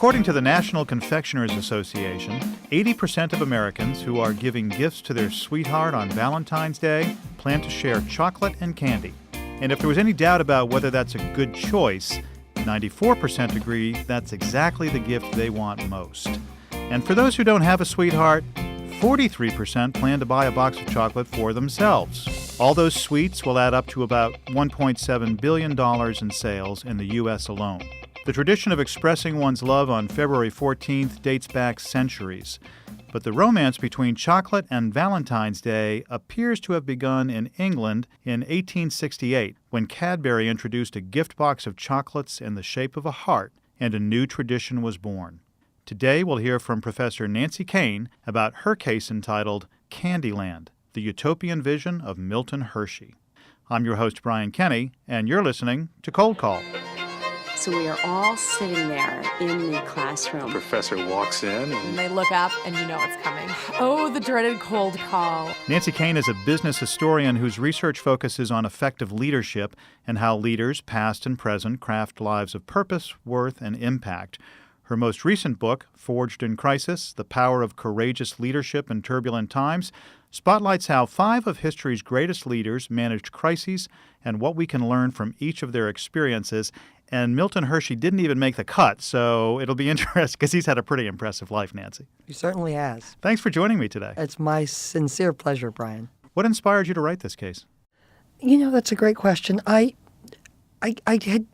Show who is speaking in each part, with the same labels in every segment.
Speaker 1: According to the National Confectioners Association, 80% of Americans who are giving gifts to their sweetheart on Valentine's Day plan to share chocolate and candy. And if there was any doubt about whether that's a good choice, 94% agree that's exactly the gift they want most. And for those who don't have a sweetheart, 43% plan to buy a box of chocolate for themselves. All those sweets will add up to about $1.7 billion in sales in the U.S. alone. The tradition of expressing one's love on February 14th dates back centuries. But the romance between chocolate and Valentine's Day appears to have begun in England in 1868, when Cadbury introduced a gift box of chocolates in the shape of a heart, and a new tradition was born. Today we'll hear from Professor Nancy Koehn about her case entitled Candyland, the Utopian Vision of Milton Hershey. I'm your host, Brian Kenny, and you're listening to Cold Call.
Speaker 2: So we are all sitting there in the classroom.
Speaker 3: The professor walks in
Speaker 4: and they look up and you know it's coming. Oh, the dreaded cold call.
Speaker 1: Nancy Koehn is a business historian whose research focuses on effective leadership and how leaders, past and present, craft lives of purpose, worth, and impact. Her most recent book, Forged in Crisis, The Power of Courageous Leadership in Turbulent Times, spotlights how 5 of history's greatest leaders managed crises and what we can learn from each of their experiences. And Milton Hershey didn't even make the cut, so it'll be interesting because he's had a pretty impressive life, Nancy.
Speaker 5: He certainly has.
Speaker 1: Thanks for joining me today.
Speaker 5: It's my sincere pleasure, Brian.
Speaker 1: What inspired you to write this case?
Speaker 5: You know, that's a great question. I had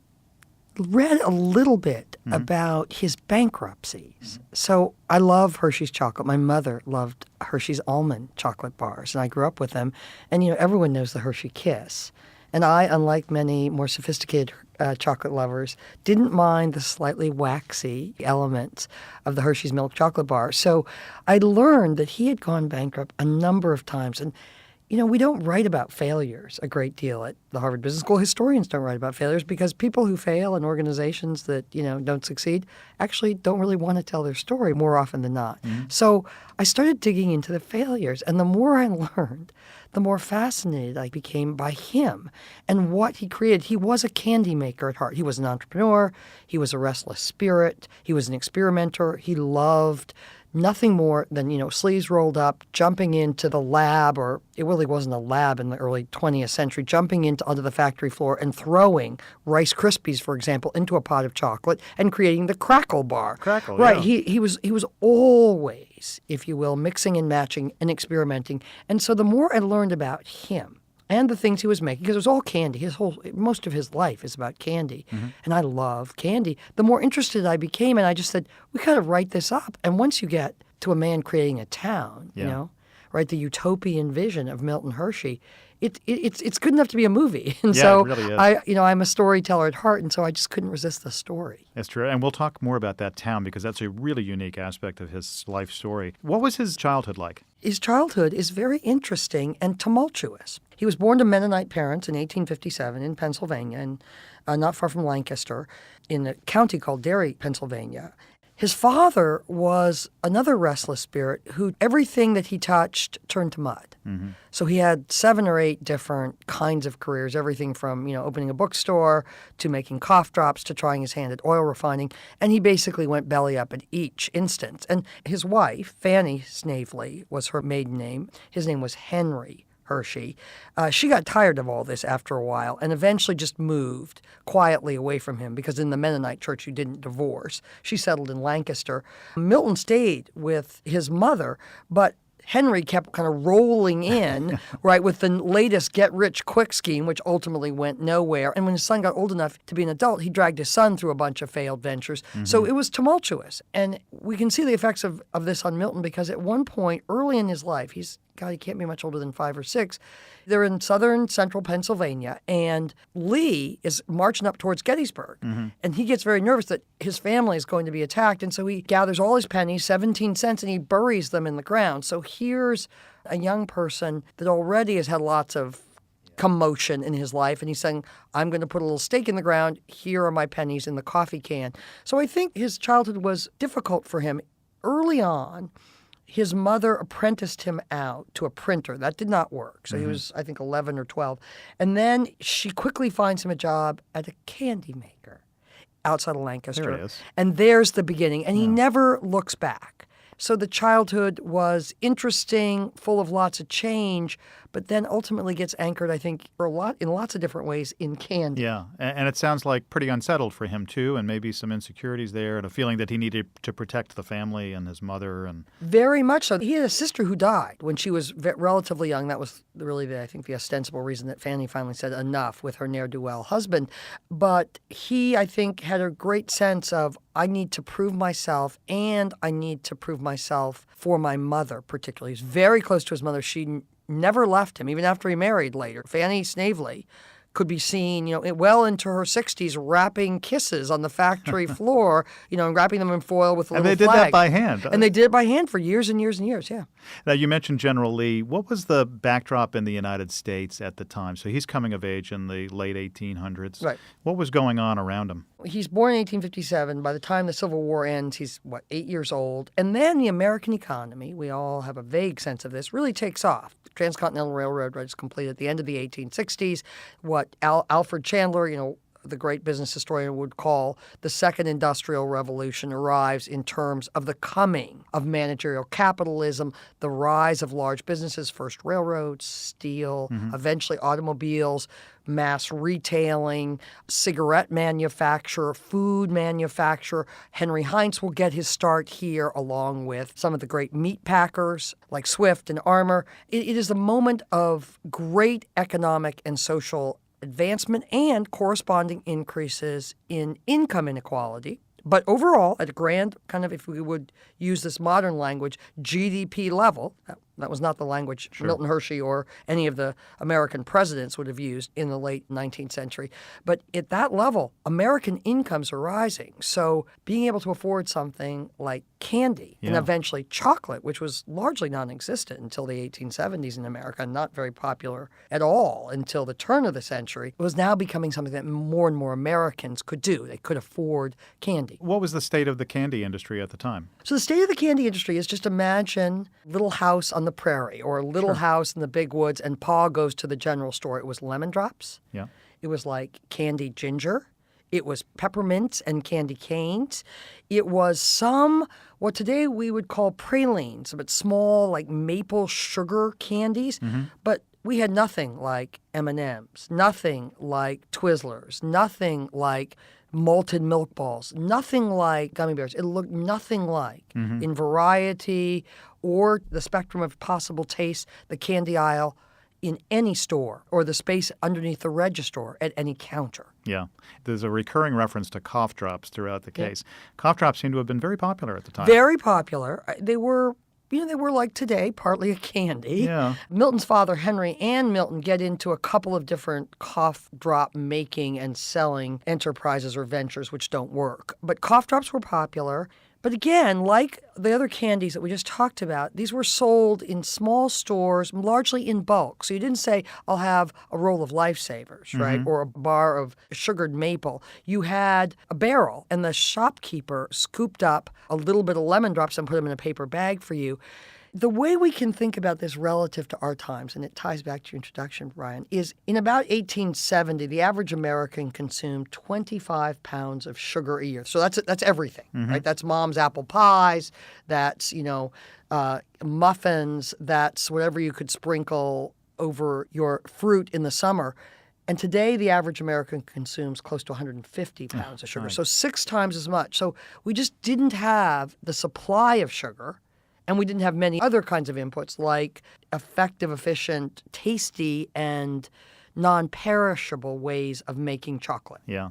Speaker 5: read a little bit about his bankruptcies. So I love Hershey's chocolate. My mother loved Hershey's almond chocolate bars, and I grew up with them. And, you know, everyone knows the Hershey Kiss. And I, unlike many more sophisticated chocolate lovers, didn't mind the slightly waxy elements of the Hershey's milk chocolate bar. So I learned that he had gone bankrupt a number of times. And, you know, we don't write about failures a great deal at the Harvard Business School. Historians don't write about failures because people who fail in organizations that, you know, don't succeed actually don't really want to tell their story more often than not. So I started digging into the failures. And the more I learned, the more fascinated I became by him and what he created. He was a candy maker at heart. He was an entrepreneur. He was a restless spirit. He was an experimenter. He loved nothing more than, you know, sleeves rolled up, jumping into the lab, or it really wasn't a lab in the early 20th century, jumping into onto the factory floor and throwing Rice Krispies, for example, into a pot of chocolate and creating the crackle bar.
Speaker 1: Crackle,
Speaker 5: right.
Speaker 1: Yeah.
Speaker 5: He was always, if you will, mixing and matching and experimenting. And so the more I learned about him and the things he was making, because it was all candy. Most of his life is about candy. And I love candy. The more interested I became, and I just said, we got to write this up. And once you get to a man creating a town, you know, right, the utopian vision of Milton Hershey, it's good enough to be a movie. And so
Speaker 1: it really is.
Speaker 5: I'm a storyteller at heart, and so I just couldn't resist the story.
Speaker 1: That's true. And we'll talk more about that town because that's a really unique aspect of his life story. What was his childhood like?
Speaker 5: His childhood is very interesting and tumultuous. He was born to Mennonite parents in 1857 in Pennsylvania, and not far from Lancaster, in a county called Derry, Pennsylvania. His father was another restless spirit who everything that he touched turned to mud. So he had 7 or 8 different kinds of careers, everything from, you know, opening a bookstore to making cough drops to trying his hand at oil refining. And he basically went belly up at each instance. And his wife, Fanny Snavely, was her maiden name. His name was Henry Hershey. She got tired of all this after a while and eventually just moved quietly away from him because in the Mennonite church you didn't divorce. She settled in Lancaster. Milton stayed with his mother, but Henry kept kind of rolling in, right, with the latest get-rich-quick scheme, which ultimately went nowhere. And when his son got old enough to be an adult, he dragged his son through a bunch of failed ventures. So it was tumultuous. And we can see the effects of this on Milton because at one point, early in his life, he can't be much older than 5 or 6. They're in southern central Pennsylvania, and Lee is marching up towards Gettysburg. And he gets very nervous that his family is going to be attacked, and so he gathers all his pennies, 17 cents, and he buries them in the ground. So here's a young person that already has had lots of commotion in his life, and he's saying, I'm going to put a little stake in the ground. Here are my pennies in the coffee can. So I think his childhood was difficult for him. Early on, his mother apprenticed him out to a printer. That did not work. So he was, I think, 11 or 12. And then she quickly finds him a job at a candy maker. outside of Lancaster.
Speaker 1: There it is.
Speaker 5: And there's the beginning. And he never looks back. So the childhood was interesting, full of lots of change, but then ultimately gets anchored, I think, in lots of different ways in candy.
Speaker 1: Yeah, and it sounds like pretty unsettled for him, too, and maybe some insecurities there and a feeling that he needed to protect the family and his mother. And
Speaker 5: Very much so. He had a sister who died when she was relatively young. That was really, I think, the ostensible reason that Fanny finally said enough with her ne'er-do-well husband. But he, I think, had a great sense of, I need to prove myself, and I need to prove myself for my mother, particularly. He's very close to his mother. She never left him, even after he married later. Fanny Snavely could be seen, well into her 60s wrapping kisses on the factory floor, and wrapping them in foil with a little
Speaker 1: they did
Speaker 5: flag.
Speaker 1: that by hand.
Speaker 5: And they did it by hand for years and years and years, yeah.
Speaker 1: Now, you mentioned General Lee. What was the backdrop in the United States at the time? So he's coming of age in the late 1800s.
Speaker 5: Right.
Speaker 1: What was going on around him?
Speaker 5: He's born in 1857. By the time the Civil War ends, he's, 8 years old. And then the American economy, we all have a vague sense of this, really takes off. The Transcontinental Railroad was completed at the end of the 1860s. What Alfred Chandler, the great business historian, would call the second industrial revolution arrives in terms of the coming of managerial capitalism, the rise of large businesses, first railroads, steel, eventually automobiles, mass retailing, cigarette manufacture, food manufacture. Henry Heinz will get his start here along with some of the great meat packers like Swift and Armour. It is a moment of great economic and social advancement and corresponding increases in income inequality. But overall, at a grand kind of, if we would use this modern language, GDP level, that was not the language Milton Hershey or any of the American presidents would have used in the late 19th century. But at that level, American incomes are rising. So being able to afford something like candy and eventually chocolate, which was largely non-existent until the 1870s in America, not very popular at all until the turn of the century, was now becoming something that more and more Americans could do. They could afford candy.
Speaker 1: What was the state of the candy industry at the time?
Speaker 5: So the state of the candy industry is, just imagine Little House on the Prairie or Little House in the Big Woods, and Pa goes to the general store. It was lemon drops.
Speaker 1: Yeah.
Speaker 5: It was like candy ginger. It was peppermints and candy canes. It was what today we would call pralines, but small, like maple sugar candies. But we had nothing like M&Ms, nothing like Twizzlers, nothing like malted milk balls, nothing like gummy bears. It looked nothing like, in variety or the spectrum of possible taste, the candy aisle in any store or the space underneath the register at any counter.
Speaker 1: Yeah. There's a recurring reference to cough drops throughout the case. Cough drops seem to have been very popular at the time.
Speaker 5: Very popular. They were like today, partly a candy.
Speaker 1: Yeah.
Speaker 5: Milton's father, Henry, and Milton get into a couple of different cough drop making and selling enterprises or ventures which don't work. But cough drops were popular. But again, like the other candies that we just talked about, these were sold in small stores, largely in bulk. So you didn't say, I'll have a roll of Lifesavers, right, or a bar of sugared maple. You had a barrel, and the shopkeeper scooped up a little bit of lemon drops and put them in a paper bag for you. The way we can think about this relative to our times, and it ties back to your introduction, Brian, is in about 1870, the average American consumed 25 pounds of sugar a year. So that's everything, right? That's mom's apple pies, that's, muffins, that's whatever you could sprinkle over your fruit in the summer. And today, the average American consumes close to 150 pounds of sugar, so 6 times as much. So we just didn't have the supply of sugar. And we didn't have many other kinds of inputs like effective, efficient, tasty, and non-perishable ways of making chocolate.
Speaker 1: Yeah.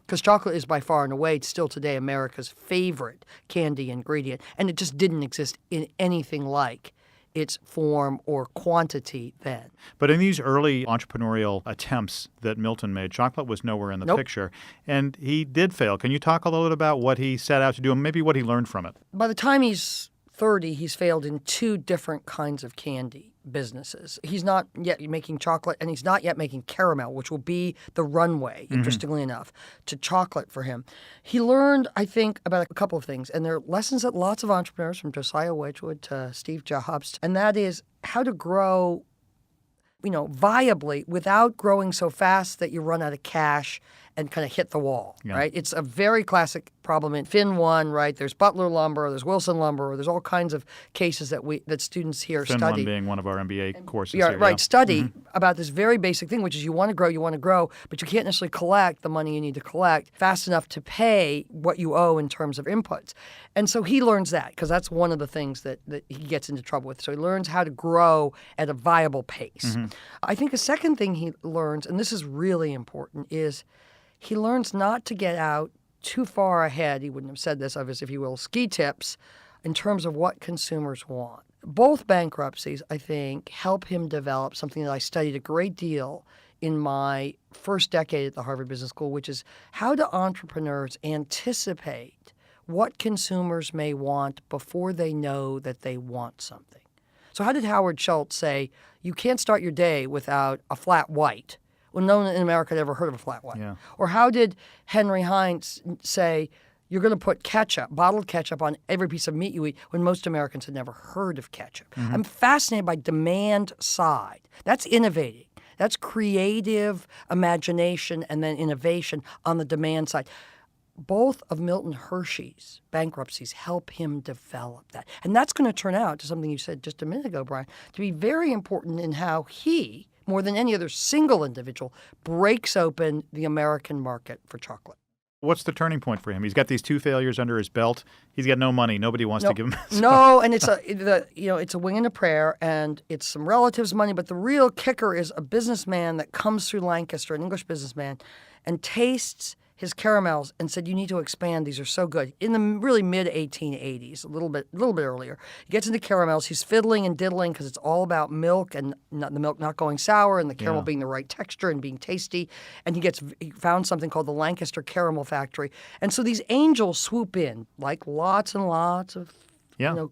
Speaker 5: Because chocolate is by far and away still today America's favorite candy ingredient. And it just didn't exist in anything like its form or quantity then.
Speaker 1: But in these early entrepreneurial attempts that Milton made, chocolate was nowhere in the picture. And he did fail. Can you talk a little bit about what he set out to do and maybe what he learned from it?
Speaker 5: By the time he's 30, he's failed in 2 different kinds of candy businesses. He's not yet making chocolate, and he's not yet making caramel, which will be the runway, interestingly enough, to chocolate for him. He learned, I think, about a couple of things, and they're lessons that lots of entrepreneurs, from Josiah Wedgwood to Steve Jobs, and that is how to grow, viably without growing so fast that you run out of cash and kind of hit the wall,
Speaker 1: Yeah.
Speaker 5: right? It's a very classic problem in Fin 1, right? There's Butler lumber, there's Wilson lumber, there's all kinds of cases that students here
Speaker 1: Fin
Speaker 5: study.
Speaker 1: 1 being one of our MBA courses
Speaker 5: Yeah,
Speaker 1: here.
Speaker 5: right.
Speaker 1: Yeah.
Speaker 5: Study about this very basic thing, which is you want to grow, but you can't necessarily collect the money you need to collect fast enough to pay what you owe in terms of inputs. And so he learns that because that's one of the things that he gets into trouble with. So he learns how to grow at a viable pace. I think a second thing he learns, and this is really important, is he learns not to get out too far ahead. He wouldn't have said this of his, if you will, ski tips in terms of what consumers want. Both bankruptcies, I think, help him develop something that I studied a great deal in my first decade at the Harvard Business School, which is how do entrepreneurs anticipate what consumers may want before they know that they want something. So how did Howard Schultz say, you can't start your day without a flat white? Well, no one in America had ever heard of a flat white.
Speaker 1: Yeah.
Speaker 5: Or how did Henry Heinz say, you're going to put ketchup, bottled ketchup, on every piece of meat you eat when most Americans had never heard of ketchup? I'm fascinated by demand side. That's innovating. That's creative imagination and then innovation on the demand side. Both of Milton Hershey's bankruptcies help him develop that. And that's going to turn out to something you said just a minute ago, Brian, to be very important in how he, more than any other single individual, breaks open the American market for chocolate.
Speaker 1: What's the turning point for him? He's got these 2 failures under his belt. He's got no money. Nobody wants to give him.
Speaker 5: No, and it's a wing and a prayer, and it's some relatives' money. But the real kicker is a businessman that comes through Lancaster, an English businessman, and tastes his caramels and said, you need to expand. These are so good. In the really mid-1880s, a little bit earlier, he gets into caramels. He's fiddling and diddling because it's all about milk and the milk not going sour and the caramel being the right texture and being tasty. And he found something called the Lancaster Caramel Factory. And so these angels swoop in, like lots and lots of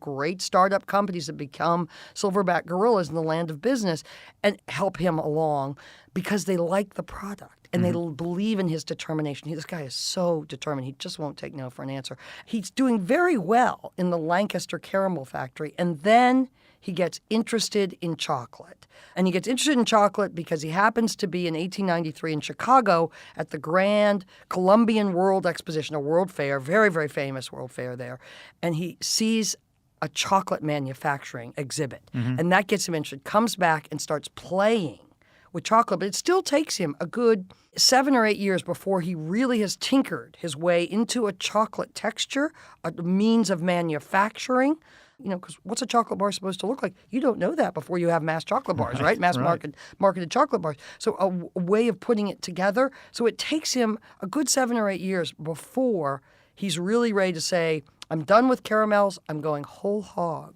Speaker 5: great startup companies that become silverback gorillas in the land of business and help him along because they like the product. And they believe in his determination. This guy is so determined. He just won't take no for an answer. He's doing very well in the Lancaster Caramel Factory. And then he gets interested in chocolate. And he gets interested in chocolate because he happens to be in 1893 in Chicago at the Grand Columbian World Exposition, a world fair, very, very famous world fair there. And he sees a chocolate manufacturing exhibit. And that gets him interested, comes back and starts playing with chocolate, but it still takes him a good 7 or 8 years before he really has tinkered his way into a chocolate texture, a means of manufacturing. Because what's a chocolate bar supposed to look like? You don't know that before you have mass chocolate bars, right? Mass marketed chocolate bars. So a way of putting it together. So it takes him a good 7 or 8 years before he's really ready to say, I'm done with caramels. I'm going whole hog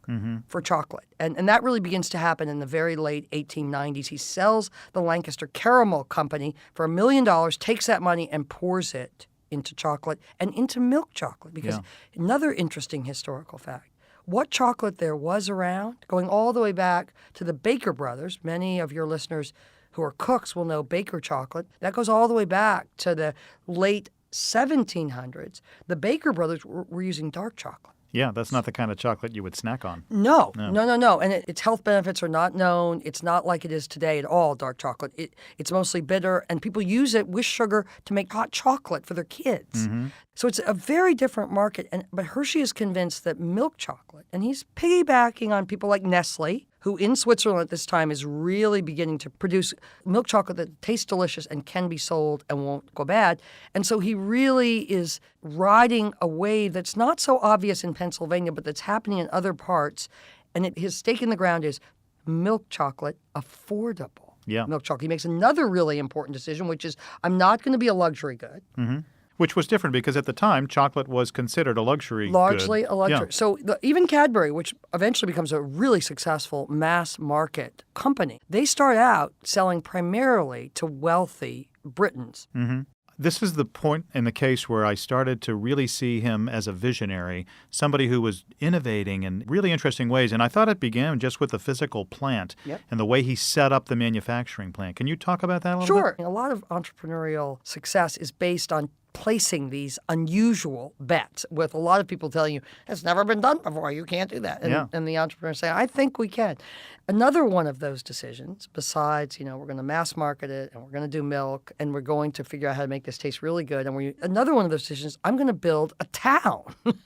Speaker 5: for chocolate. And that really begins to happen in the very late 1890s. He sells the Lancaster Caramel Company for $1 million, takes that money and pours it into chocolate and into milk chocolate. Because another interesting historical fact, what chocolate there was around, going all the way back to the Baker brothers, many of your listeners who are cooks will know Baker chocolate. That goes all the way back to the late 1700s. The Baker brothers were using dark chocolate.
Speaker 1: Yeah, that's not the kind of chocolate you would snack on.
Speaker 5: No. And its health benefits are not known. It's not like it is today at all, dark chocolate. It's mostly bitter, and people use it with sugar to make hot chocolate for their kids. So it's a very different market. But Hershey is convinced that milk chocolate, and he's piggybacking on people like Nestle, who in Switzerland at this time is really beginning to produce milk chocolate that tastes delicious and can be sold and won't go bad. And so he really is riding a wave that's not so obvious in Pennsylvania, but that's happening in other parts. And his stake in the ground is milk chocolate affordable. Milk chocolate. He makes another really important decision, which is I'm not going to be a luxury good.
Speaker 1: Which was different because at the time, chocolate was considered a luxury
Speaker 5: Largely
Speaker 1: good.
Speaker 5: a luxury.
Speaker 1: Yeah.
Speaker 5: So even Cadbury, which eventually becomes a really successful mass market company, they start out selling primarily to wealthy Britons.
Speaker 1: This is the point in the case where I started to really see him as a visionary, somebody who was innovating in really interesting ways. And I thought it began just with the physical plant and the way he set up the manufacturing plant. Can you talk about that a little bit?
Speaker 5: Sure. A lot of entrepreneurial success is based on placing these unusual bets with a lot of people telling you, it's never been done before, you can't do that. And the entrepreneurs say, I think we can. Another one of those decisions, besides, we're going to mass market it and we're going to do milk and we're going to figure out how to make this taste really good. And another one of those decisions, I'm going to build a town.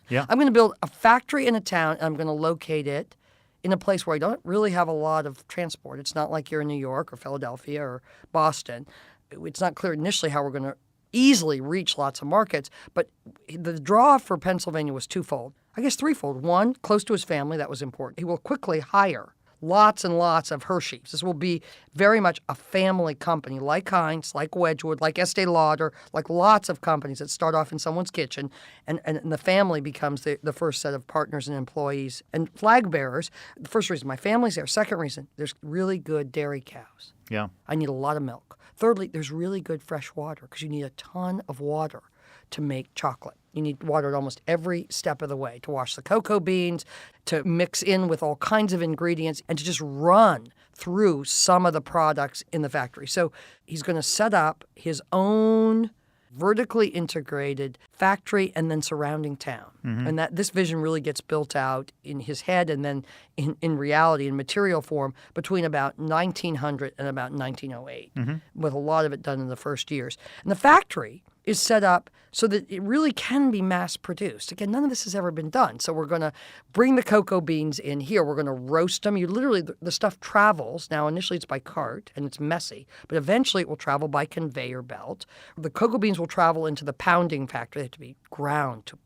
Speaker 1: Yeah.
Speaker 5: I'm going to build a factory in a town and I'm going to locate it in a place where I don't really have a lot of transport. It's not like you're in New York or Philadelphia or Boston. It's not clear initially how we're going to easily reach lots of markets, but the draw for Pennsylvania was twofold. I guess threefold. One, close to his family, that was important. He will quickly hire lots and lots of Hershey's. This will be very much a family company, like Heinz, like Wedgwood, like Estee Lauder, like lots of companies that start off in someone's kitchen, and the family becomes the first set of partners and employees and flag bearers. The first reason, my family's there. Second reason, there's really good dairy cows.
Speaker 1: Yeah.
Speaker 5: I need a lot of milk. Thirdly, there's really good fresh water because you need a ton of water to make chocolate. You need water at almost every step of the way to wash the cocoa beans, to mix in with all kinds of ingredients, and to just run through some of the products in the factory. So he's going to set up his own vertically integrated factory and then surrounding town. Mm-hmm. And that this vision really gets built out in his head and then in reality, in material form, between about 1900 and about 1908, with a lot of it done in the first years. And the factory is set up so that it really can be mass-produced. Again, none of this has ever been done. So we're going to bring the cocoa beans in here. We're going to roast them. The stuff travels. Now, initially it's by cart, and it's messy, but eventually it will travel by conveyor belt. The cocoa beans will travel into the pounding factory. They have to be ground to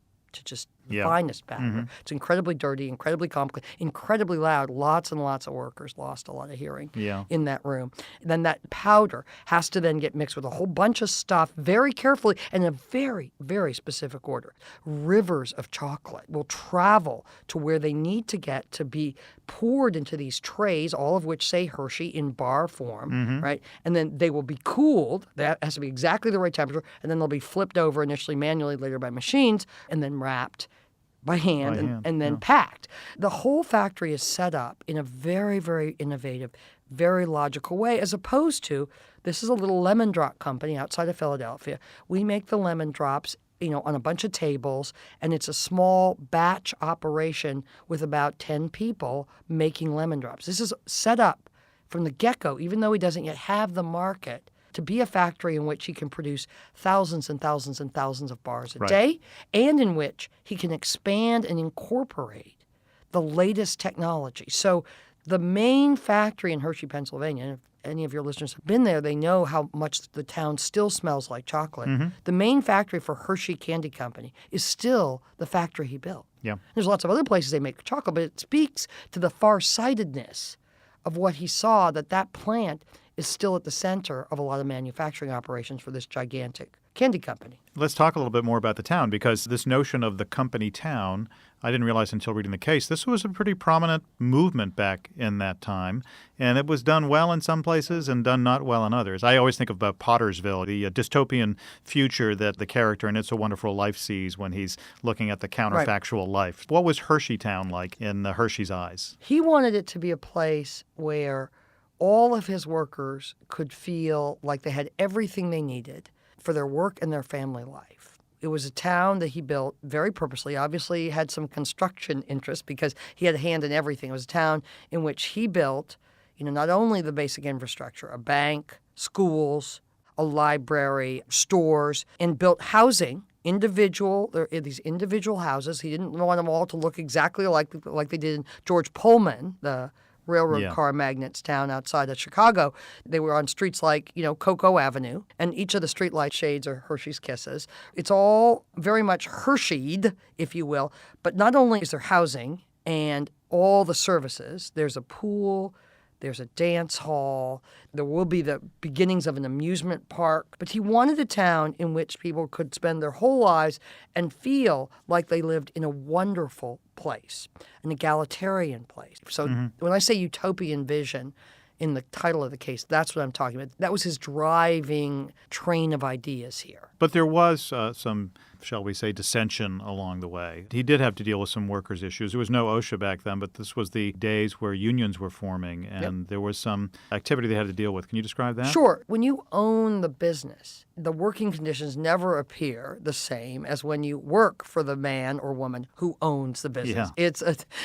Speaker 5: just the finest powder. Mm-hmm. It's incredibly dirty, incredibly complicated, incredibly loud. Lots and lots of workers lost a lot of hearing in that room. And then that powder has to then get mixed with a whole bunch of stuff very carefully and in a very, very specific order. Rivers of chocolate will travel to where they need to get to be poured into these trays, all of which say Hershey in bar form, right? And then they will be cooled. That has to be exactly the right temperature. And then they'll be flipped over initially manually, later by machines, and then wrapped by hand and then packed. The whole factory is set up in a very, very innovative, very logical way, as opposed to, this is a little lemon drop company outside of Philadelphia. We make the lemon drops, on a bunch of tables, and it's a small batch operation with about 10 people making lemon drops. This is set up from the get-go, even though he doesn't yet have the market, to be a factory in which he can produce thousands and thousands and thousands of bars a day, and in which he can expand and incorporate the latest technology. So the main factory in Hershey, Pennsylvania, and if any of your listeners have been there, they know how much the town still smells like chocolate. Mm-hmm. The main factory for Hershey Candy Company is still the factory he built. Yeah. There's lots of other places they make chocolate, but it speaks to the farsightedness of what he saw, that plant is still at the center of a lot of manufacturing operations for this gigantic candy company.
Speaker 1: Let's talk a little bit more about the town, because this notion of the company town, I didn't realize until reading the case, this was a pretty prominent movement back in that time, and it was done well in some places and done not well in others. I always think about Pottersville, the dystopian future that the character in It's a Wonderful Life sees when he's looking at the counterfactual life. What was Hersheytown like in Hershey's eyes?
Speaker 5: He wanted it to be a place where all of his workers could feel like they had everything they needed for their work and their family life. It was a town that he built very purposely. Obviously, he had some construction interest because he had a hand in everything. It was a town in which he built, not only the basic infrastructure, a bank, schools, a library, stores, and built housing. These individual houses. He didn't want them all to look exactly like they did in George Pullman, the railroad car magnate's town outside of Chicago. They were on streets like, Cocoa Avenue, and each of the streetlight shades are Hershey's Kisses. It's all very much Hersheyed, if you will, but not only is there housing and all the services, there's a pool, there's a dance hall, there will be the beginnings of an amusement park, but he wanted a town in which people could spend their whole lives and feel like they lived in a wonderful place, an egalitarian place. So when I say utopian vision in the title of the case, that's what I'm talking about. That was his driving train of ideas here.
Speaker 1: But there was some shall we say, dissension along the way. He did have to deal with some workers' issues. There was no OSHA back then, but this was the days where unions were forming, and there was some activity they had to deal with. Can you describe that?
Speaker 5: Sure. When you own the business, the working conditions never appear the same as when you work for the man or woman who owns the business.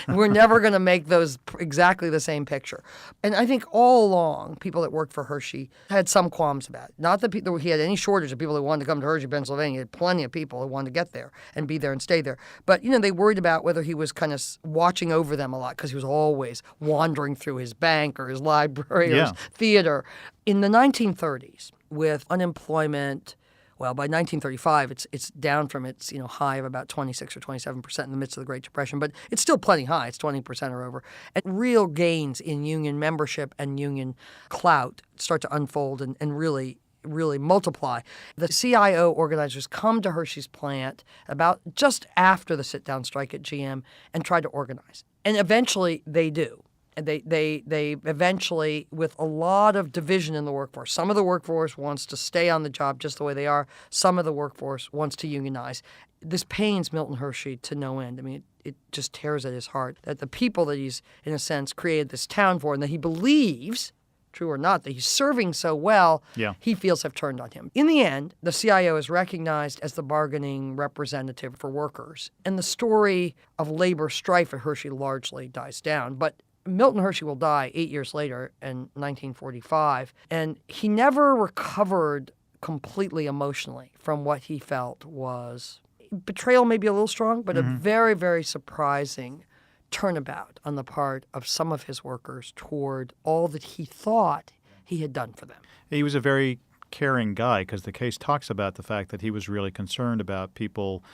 Speaker 5: We're never going to make those exactly the same picture. And I think all along, people that worked for Hershey had some qualms about it. Not that he had any shortage of people that wanted to come to Hershey, Pennsylvania. He had plenty of people who wanted to get there and be there and stay there. But, they worried about whether he was kind of watching over them a lot because he was always wandering through his bank or his library or his theater. In the 1930s, with unemployment, well, by 1935, it's down from its high of about 26 or 27% in the midst of the Great Depression, but it's still plenty high. It's 20% or over. And real gains in union membership and union clout start to unfold and really multiply. The CIO organizers come to Hershey's plant about just after the sit-down strike at GM and try to organize. And eventually they do. They eventually, with a lot of division in the workforce, some of the workforce wants to stay on the job just the way they are. Some of the workforce wants to unionize. This pains Milton Hershey to no end. I mean, it just tears at his heart that the people that he's, in a sense, created this town for and that he believes, true or not, that he's serving so well, he feels have turned on him. In the end, the CIO is recognized as the bargaining representative for workers. And the story of labor strife at Hershey largely dies down. But Milton Hershey will die 8 years later in 1945, and he never recovered completely emotionally from what he felt was betrayal, maybe a little strong, but a very, very surprising turnabout on the part of some of his workers toward all that he thought he had done for them.
Speaker 1: He was a very caring guy because the case talks about the fact that he was really concerned about people,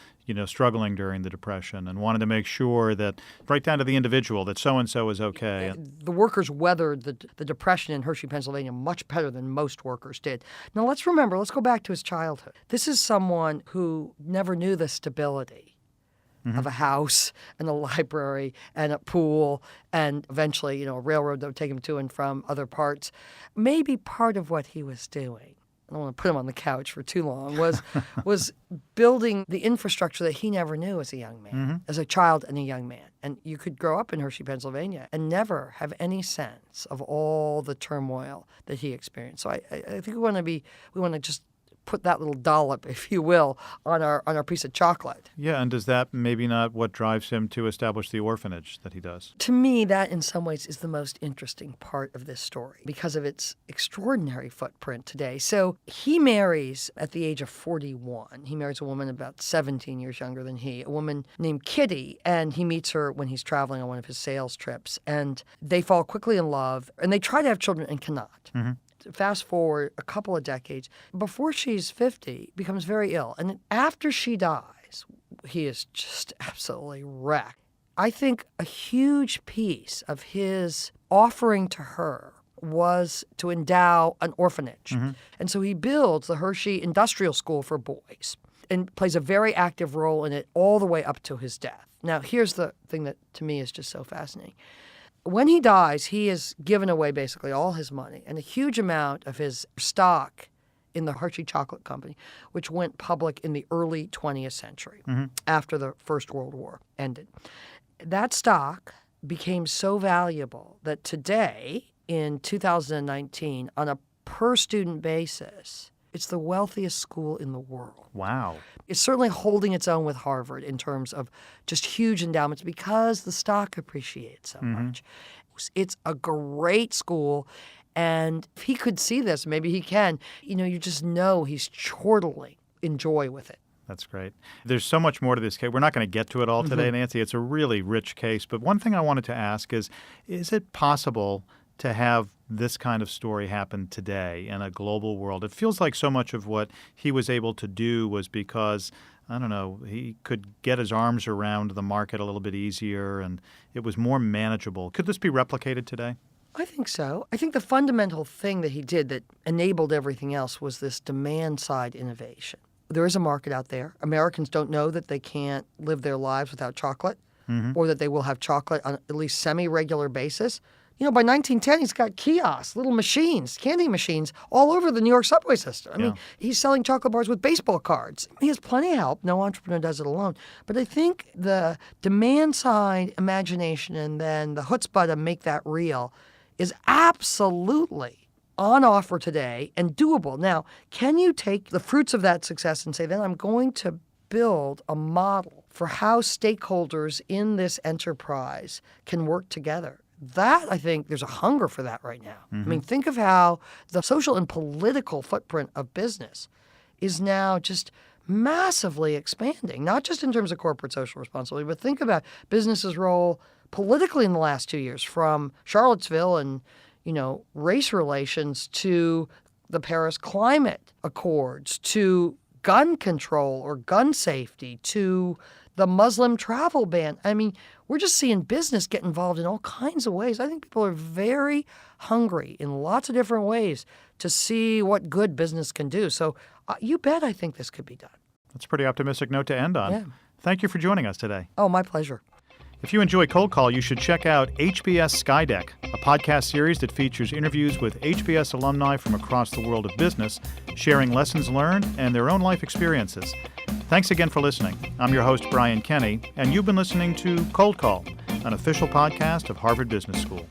Speaker 1: struggling during the Depression and wanted to make sure that, right down to the individual, that so-and-so is okay.
Speaker 5: The workers weathered the Depression in Hershey, Pennsylvania much better than most workers did. Now, let's go back to his childhood. This is someone who never knew the stability of a house and a library and a pool and eventually, a railroad that would take him to and from other parts. Maybe part of what he was doing, I don't want to put him on the couch for too long, was building the infrastructure that he never knew as a young man, as a child and a young man. And you could grow up in Hershey, Pennsylvania, and never have any sense of all the turmoil that he experienced. So I think we want to just put that little dollop, if you will, on our piece of chocolate.
Speaker 1: Yeah, and is that maybe not what drives him to establish the orphanage that he does?
Speaker 5: To me, that in some ways is the most interesting part of this story because of its extraordinary footprint today. So he marries at the age of 41. He marries a woman about 17 years younger than he, a woman named Kitty, and he meets her when he's traveling on one of his sales trips. And they fall quickly in love, and they try to have children and cannot. Fast forward a couple of decades, before she's 50, becomes very ill. And after she dies, he is just absolutely wrecked. I think a huge piece of his offering to her was to endow an orphanage. And so he builds the Hershey Industrial School for Boys and plays a very active role in it all the way up to his death. Now, here's the thing that to me is just so fascinating. When he dies, he has given away basically all his money and a huge amount of his stock in the Hershey Chocolate Company, which went public in the early 20th century after the First World War ended. That stock became so valuable that today, in 2019, on a per-student basis, it's the wealthiest school in the world.
Speaker 1: Wow.
Speaker 5: It's certainly holding its own with Harvard in terms of just huge endowments because the stock appreciates so much. It's a great school, and if he could see this, maybe he can, you just know he's chortling in joy with it.
Speaker 1: That's great. There's so much more to this case. We're not going to get to it all today, Nancy. It's a really rich case. But one thing I wanted to ask is it possible to have this kind of story happen today in a global world? It feels like so much of what he was able to do was because, I don't know, he could get his arms around the market a little bit easier and it was more manageable. Could this be replicated today?
Speaker 5: I think so. I think the fundamental thing that he did that enabled everything else was this demand-side innovation. There is a market out there. Americans don't know that they can't live their lives without chocolate or that they will have chocolate on at least semi-regular basis. By 1910, he's got kiosks, little machines, candy machines, all over the New York subway system. I mean, he's selling chocolate bars with baseball cards. He has plenty of help. No entrepreneur does it alone. But I think the demand side imagination and then the chutzpah to make that real is absolutely on offer today and doable. Now, can you take the fruits of that success and say, then I'm going to build a model for how stakeholders in this enterprise can work together? That, I think, there's a hunger for that right now. I mean, think of how the social and political footprint of business is now just massively expanding, not just in terms of corporate social responsibility, but think about business's role politically in the last 2 years, from Charlottesville and, race relations to the Paris Climate Accords, to gun control or gun safety, to the Muslim travel ban. I mean, we're just seeing business get involved in all kinds of ways. I think people are very hungry in lots of different ways to see what good business can do. So you bet I think this could be done.
Speaker 1: That's a pretty optimistic note to end on.
Speaker 5: Yeah.
Speaker 1: Thank you for joining us today.
Speaker 5: Oh, my pleasure.
Speaker 1: If you enjoy Cold Call, you should check out HBS Skydeck, a podcast series that features interviews with HBS alumni from across the world of business, sharing lessons learned and their own life experiences. Thanks again for listening. I'm your host, Brian Kenny, and you've been listening to Cold Call, an official podcast of Harvard Business School.